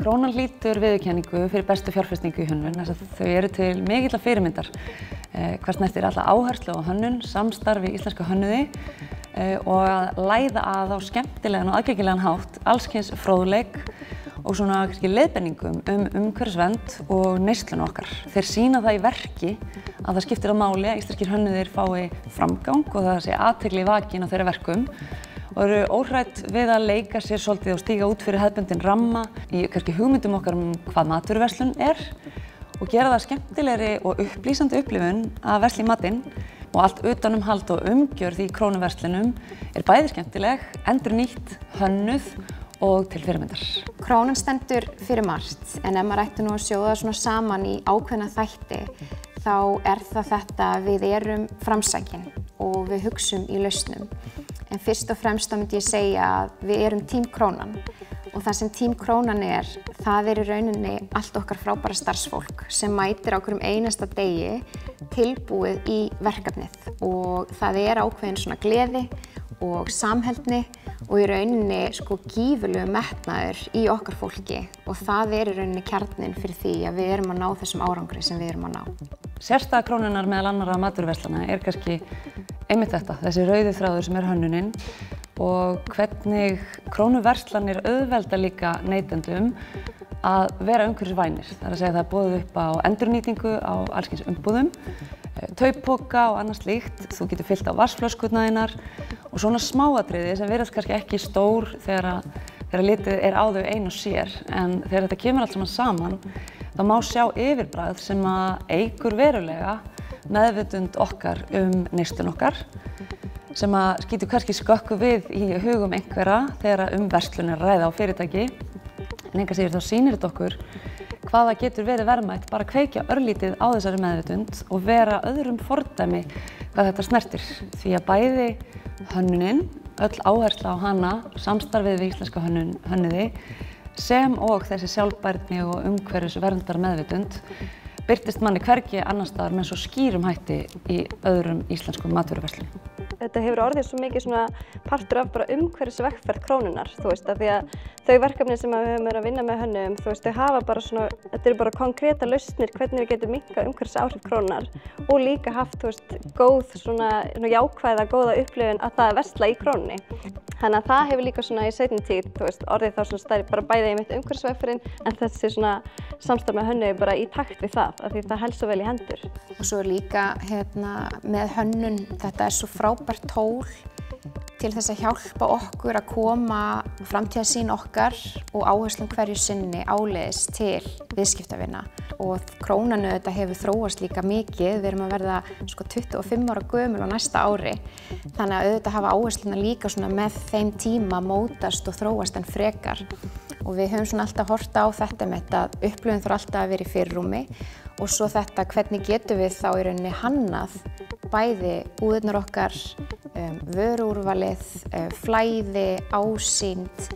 Krónan hlýtur viðurkenningu fyrir bestu fjárfestingu í hönnun þess að þau eru til mikilla fyrirmyndar hvað snertir alla áherslu á hönnun, samstarf við íslenska hönnuði og að læða að á skemmtilegan og aðgengilegan hátt alls kyns fróðleik og svona kannski leiðbeiningum umhverfisvernd og neysluna okkar. Þeir sýna það í verki að það skiptir á máli að íslenskir hönnuðir fái framgang og það sé athygli vakin á þeirra verkum og eru óhrædd við að leika sér svolítið og stíga út fyrir hefðbundinn ramma í kannski hugmyndum okkar hvað matvöruverslun og gera það skemmtilegri og upplýsandi upplifun að versla í matinn og allt utanumhald og umgjörð í krónuverslunum bæði skemmtileg, endurnýtt, hönnuð og til fyrirmyndar. Krónan stendur fyrir margt en ef maður ætti nú að sjóða svona saman í ákveðna þætti þá það þetta að við erum framsækin og við hugsum í lausnum. En fyrst og fremst þá myndi ég segja að við erum tím Krónan og það sem tím Krónan það í rauninni allt okkar frábæra starfsfólk sem mætir á hverjum einasta degi tilbúið í verkefnið og það ákveðin svona gleði og samheldni og í rauninni gífurlegur metnaður í okkar fólki og það í rauninni kjarninn fyrir því að við erum að ná þessum árangri sem við erum að ná. Sérstæða Krónunnar meðal annarra matvöruverslana kannski einmitt þetta, þessi rauði þráður sem hönnuninn og hvernig krónuverslanir auðvelda líka neytendum að vera umhverfisvænir. Það að segja að það boðið upp á endurnýtingu á alls kyns umbúðum, tauppoka og annað slíkt. Þú getur fyllt á vatnsflöskurnar þínar og svona smáatriði sem virðast kannski ekki stór þegar litið á þau ein og sér en þegar þetta kemur allt saman þá má sjá yfirbragð sem að eykur verulega meðvitund okkar neyslun okkar sem að skýtur kannski skökku við í hugum einhverra þegar verslun að ræða á fyrirtæki en enga síður þá sýnir þetta okkur hvað það getur verið verðmætt bara að kveikja örlítið á þessari meðvitund og vera öðrum fordæmi hvað þetta snertir því að bæði hönnunin, öll áhersla á hana, samstarfið við íslenska hönnuði sem og þessi sjálfbærni og umhverfisverndar meðvitund birtist manni hvergi annars staðar með svo skýrum hætti í öðrum íslenskum matvöruverslunum. Þetta hefur orðið svo mikið partur af bara umhverfisvegferð Krónunnar, af því að þau verkefni sem við höfum verið að vinna með hönnum, þau hafa bara þetta eru bara konkréta lausnir hvernig við getum minnkað umhverfisáhrif Krónunnar og líka haft góð jákvæða, góða upplifun að það versla í Krónunni. Þannig að það hefur líka í seinni tíð orðið þá stærri bara bæði einmitt umhverfisvegferðin en þessi samstarf með hönnu bara í takt við það, af því það helst svo vel í hendur. Og svo líka með hönnun, þetta svo frábært tól til þess að hjálpa okkur að koma framtíðarsýn okkar og áherslum hverju sinni áleiðis til viðskiptavina. Og Krónan hefur þróast líka mikið, við erum að verða 25 ára gömul á næsta ári. Þannig að auðvitað hafa áhersluna líka með þeim tíma mótast og þróast en frekar. Og við höfum alltaf horft á þetta með að upplifun þarf alltaf að vera í fyrirrúmi og svo þetta hvernig getum við þá í rauninni hannað bæði búðirnar okkar, vöruúrvalið, flæði, ásýnd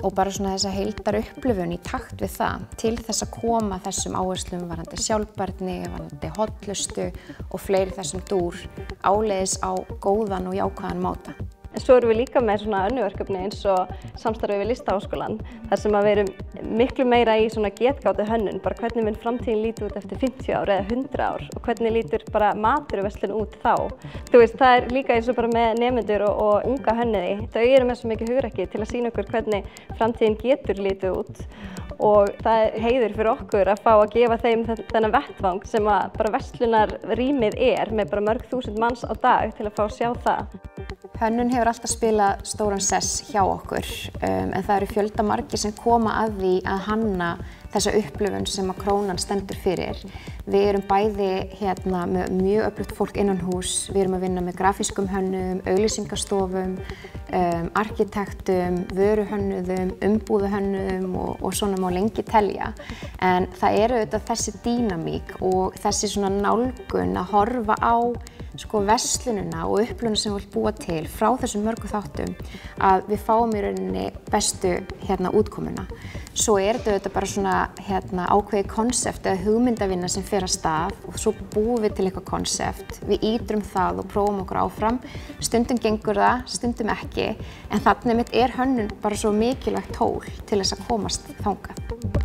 og bara þessa heildar upplifun í takt við það til þess að koma þessum áherslum varðandi sjálfbærni, varðandi hollustu og fleiri þessum dúr áleiðis á góðan og jákvæðan máta. En svo erum við líka með önnur verkefni eins og samstarfið við Listaháskólann þar sem við erum miklu meira í getgátu hönnun, bara hvernig mun framtíðin líti út eftir 50 ár eða 100 ár og hvernig lítur bara matvöruverslun út þá. Það líka eins og bara með nemendur og unga hönnuði. Þau eru með svo mikið hugrekki til að sýna okkur hvernig framtíðin getur lítið út og það heiður fyrir okkur að fá að gefa þeim þennan vettvang sem að bara verslunarrýmið með bara mörg þúsund manns á dag til að fá að sjá það. Hönnun hefur alltaf spilað stóran sess hjá okkur en það eru fjöldamargir sem koma að því að hanna þessa upplifun sem að Krónan stendur fyrir. Við erum bæði með mjög öflugt fólk innanhús, við erum að vinna með grafískum hönnum, auglýsingastofum, arkitektum, vöruhönnuðum, umbúðuhönnuðum og svona má lengi telja. En það auðvitað þessi dýnamík og þessi nálgun að horfa á sko verslunina og upplifun sem við viljum búa til frá þessum mörgu þáttum að við fáum í rauninni bestu útkomuna. Svo þetta bara svona ákveðið konsept eða hugmyndavinna sem fer af stað og svo búum við til eitthvað konsept, við ítrum það og prófum okkur áfram. Stundum gengur það, stundum ekki, en þannig hönnun bara svo mikilvægt tól til þess að komast þangað.